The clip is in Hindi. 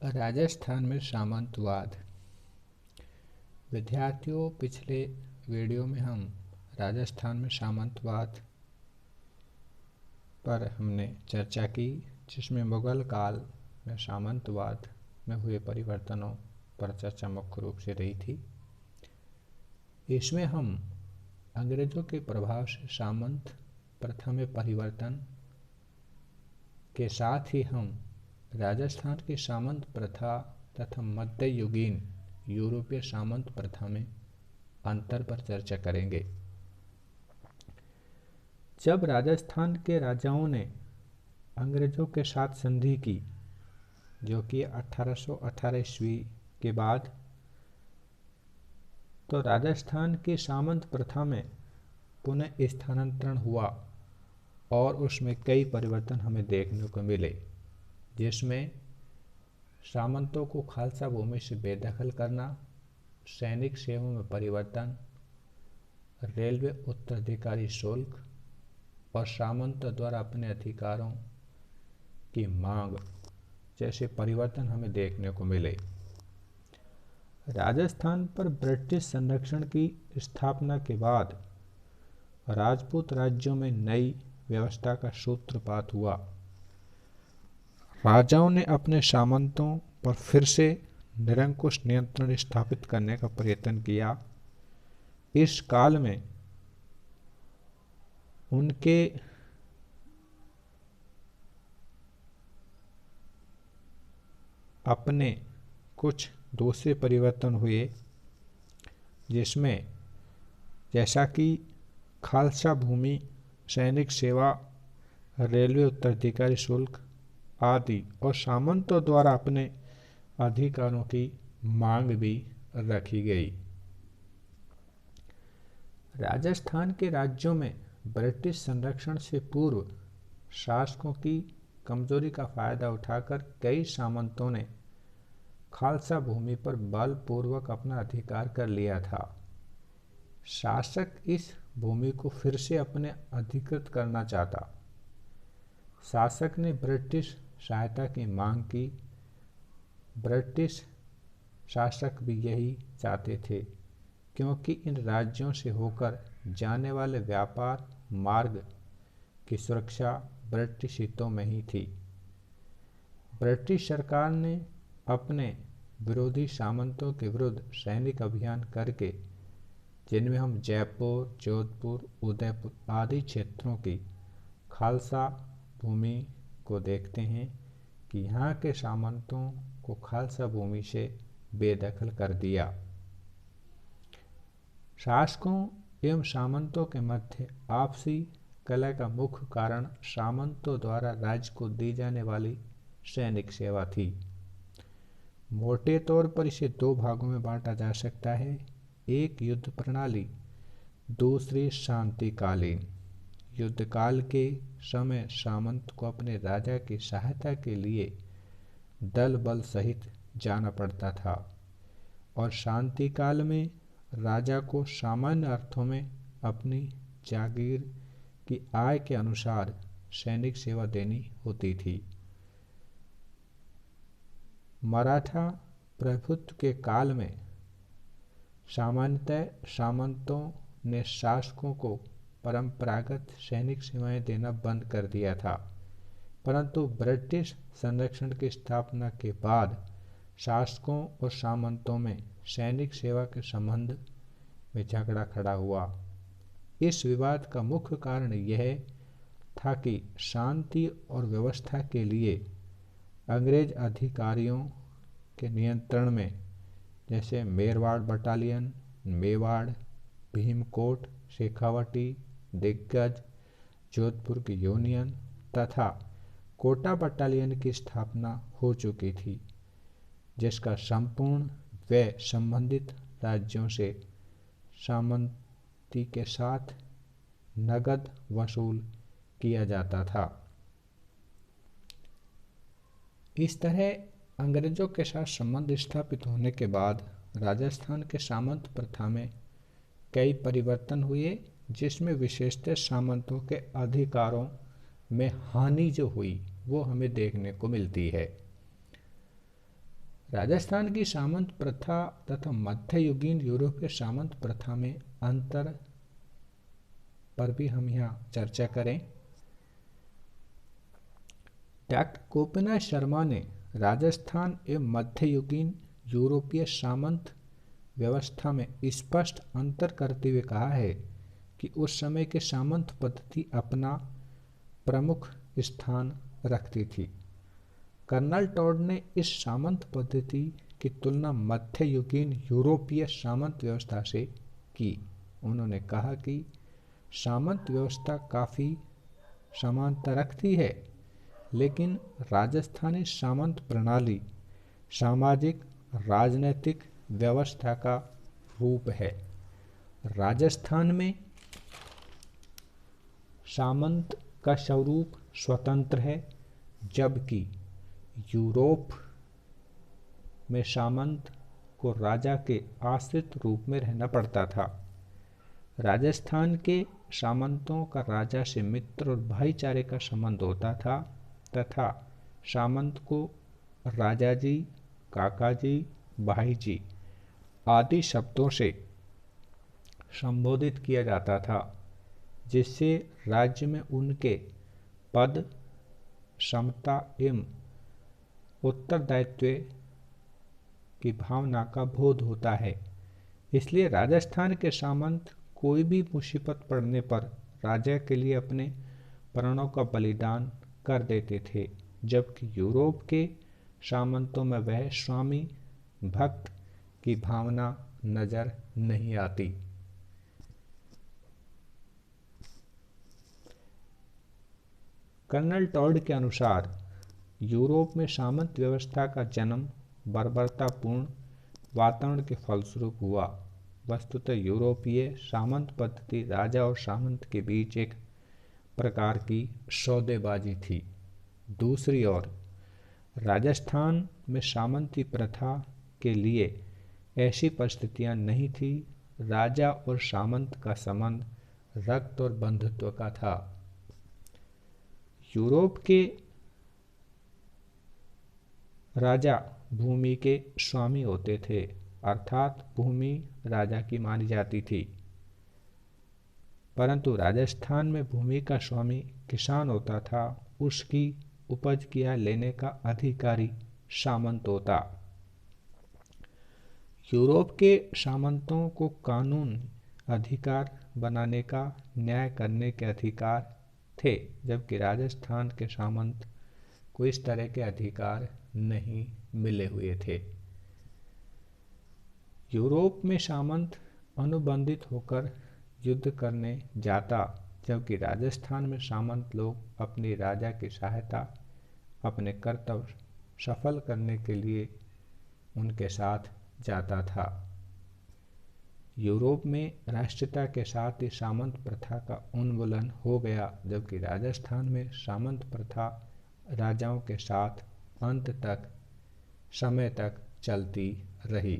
राजस्थान में सामंतवाद। विद्यार्थियों, पिछले वीडियो में हम राजस्थान में सामंतवाद पर हमने चर्चा की, जिसमें मुगल काल में सामंतवाद में हुए परिवर्तनों पर चर्चा मुख्य रूप से रही थी। इसमें हम अंग्रेजों के प्रभाव से सामंत प्रथा में परिवर्तन के साथ ही हम राजस्थान की सामंत प्रथा तथा मध्ययुगीन यूरोपीय सामंत प्रथा में अंतर पर चर्चा करेंगे। जब राजस्थान के राजाओं ने अंग्रेजों के साथ संधि की, जो कि 1818 ईस्वी के बाद, तो राजस्थान की सामंत प्रथा में पुनः स्थानांतरण हुआ और उसमें कई परिवर्तन हमें देखने को मिले, जिसमें सामंतों को खालसा भूमि से बेदखल करना, सैनिक सेवा में परिवर्तन, रेलवे उत्तराधिकारी शुल्क और सामंतों द्वारा अपने अधिकारों की मांग जैसे परिवर्तन हमें देखने को मिले। राजस्थान पर ब्रिटिश संरक्षण की स्थापना के बाद राजपूत राज्यों में नई व्यवस्था का सूत्रपात हुआ। राजाओं ने अपने सामंतों पर फिर से निरंकुश नियंत्रण स्थापित करने का प्रयत्न किया। इस काल में उनके अपने कुछ दूसरे परिवर्तन हुए, जिसमें जैसा कि खालसा भूमि, सैनिक सेवा, रेलवे उत्तराधिकारी शुल्क आदि और सामंतों द्वारा अपने अधिकारों की मांग भी रखी गई। राजस्थान के राज्यों में ब्रिटिश संरक्षण से पूर्व शासकों की कमजोरी का फायदा उठाकर कई सामंतों ने खालसा भूमि पर बलपूर्वक अपना अधिकार कर लिया था। शासक इस भूमि को फिर से अपने अधिकृत करना चाहता। शासक ने ब्रिटिश सहायता की मांग की। ब्रिटिश शासक भी यही चाहते थे, क्योंकि इन राज्यों से होकर जाने वाले व्यापार मार्ग की सुरक्षा ब्रिटिश हितों में ही थी। ब्रिटिश सरकार ने अपने विरोधी सामंतों के विरुद्ध सैनिक अभियान करके, जिनमें हम जयपुर, जोधपुर, उदयपुर आदि क्षेत्रों की खालसा भूमि को देखते हैं कि यहाँ के सामंतों को खालसा भूमि से बेदखल कर दिया। शासकों एवं सामंतों के मध्य आपसी कलह का मुख्य कारण सामंतों द्वारा राज्य को दी जाने वाली सैनिक सेवा थी। मोटे तौर पर इसे दो भागों में बांटा जा सकता है, एक युद्ध प्रणाली, दूसरी शांतिकालीन। युद्धकाल के समय सामंत को अपने राजा की सहायता के लिए दल बल सहित जाना पड़ता था और शांति काल में राजा को सामान्य अर्थों में अपनी जागीर की आय के अनुसार सैनिक सेवा देनी होती थी। मराठा प्रभुत्व के काल में सामान्यतः सामंतों ने शासकों को परंपरागत सैनिक सेवाएं देना बंद कर दिया था, परंतु ब्रिटिश संरक्षण की स्थापना के बाद शासकों और सामंतों में सैनिक सेवा के संबंध में झगड़ा खड़ा हुआ। इस विवाद का मुख्य कारण यह था कि शांति और व्यवस्था के लिए अंग्रेज अधिकारियों के नियंत्रण में, जैसे मेरवाड़ बटालियन, मेवाड़, भीमकोट, शेखावटी, दिग्गज, जोधपुर की यूनियन तथा कोटा बटालियन की स्थापना हो चुकी थी, जिसका संपूर्ण व्यय संबंधित राज्यों से सामंती के साथ नगद वसूल किया जाता था। इस तरह अंग्रेजों के साथ संबंध स्थापित होने के बाद राजस्थान के सामंत प्रथा में कई परिवर्तन हुए, जिसमें विशेषतः सामंतों के अधिकारों में हानि जो हुई वो हमें देखने को मिलती है। राजस्थान की सामंत प्रथा तथा मध्ययुगीन यूरोपीय सामंत प्रथा में अंतर पर भी हम यहाँ चर्चा करें। डॉक्टर गोपीनाथ शर्मा ने राजस्थान एवं मध्ययुगीन यूरोपीय सामंत व्यवस्था में स्पष्ट अंतर करते हुए कहा है कि उस समय के सामंत पद्धति अपना प्रमुख स्थान रखती थी। कर्नल टॉड ने इस सामंत पद्धति की तुलना मध्ययुगीन यूरोपीय सामंत व्यवस्था से की। उन्होंने कहा कि सामंत व्यवस्था काफ़ी समानता रखती है, लेकिन राजस्थानी सामंत प्रणाली सामाजिक राजनीतिक व्यवस्था का रूप है। राजस्थान में सामंत का स्वरूप स्वतंत्र है, जबकि यूरोप में सामंत को राजा के आश्रित रूप में रहना पड़ता था। राजस्थान के सामंतों का राजा से मित्र और भाईचारे का संबंध होता था तथा सामंत को राजाजी, काकाजी, भाईजी आदि शब्दों से संबोधित किया जाता था, जिससे राज्य में उनके पद, समता एवं उत्तरदायित्व की भावना का बोध होता है। इसलिए राजस्थान के सामंत कोई भी मुसीबत पड़ने पर राजा के लिए अपने प्राणों का बलिदान कर देते थे, जबकि यूरोप के सामंतों में वह स्वामी भक्त की भावना नजर नहीं आती। कर्नल टॉड के अनुसार यूरोप में सामंत व्यवस्था का जन्म बर्बरतापूर्ण वातावरण के फलस्वरूप हुआ। वस्तुतः यूरोपीय सामंत पद्धति राजा और सामंत के बीच एक प्रकार की सौदेबाजी थी। दूसरी ओर राजस्थान में सामंती प्रथा के लिए ऐसी परिस्थितियां नहीं थी। राजा और सामंत का संबंध रक्त और बंधुत्व का था। यूरोप के राजा भूमि के स्वामी होते थे, अर्थात भूमि राजा की मानी जाती थी, परंतु राजस्थान में भूमि का स्वामी किसान होता था। उसकी उपज की आय लेने का अधिकारी सामंत होता। यूरोप के सामंतों को कानून अधिकार बनाने का, न्याय करने के अधिकार थे, जबकि राजस्थान के सामंत को इस तरह के अधिकार नहीं मिले हुए थे। यूरोप में सामंत अनुबंधित होकर युद्ध करने जाता, जबकि राजस्थान में सामंत लोग अपने राजा की सहायता, अपने कर्तव्य सफल करने के लिए उनके साथ जाता था। यूरोप में राष्ट्रीयता के साथ ही सामंत प्रथा का उन्मूलन हो गया, जबकि राजस्थान में सामंत प्रथा राजाओं के साथ अंत तक समय तक चलती रही।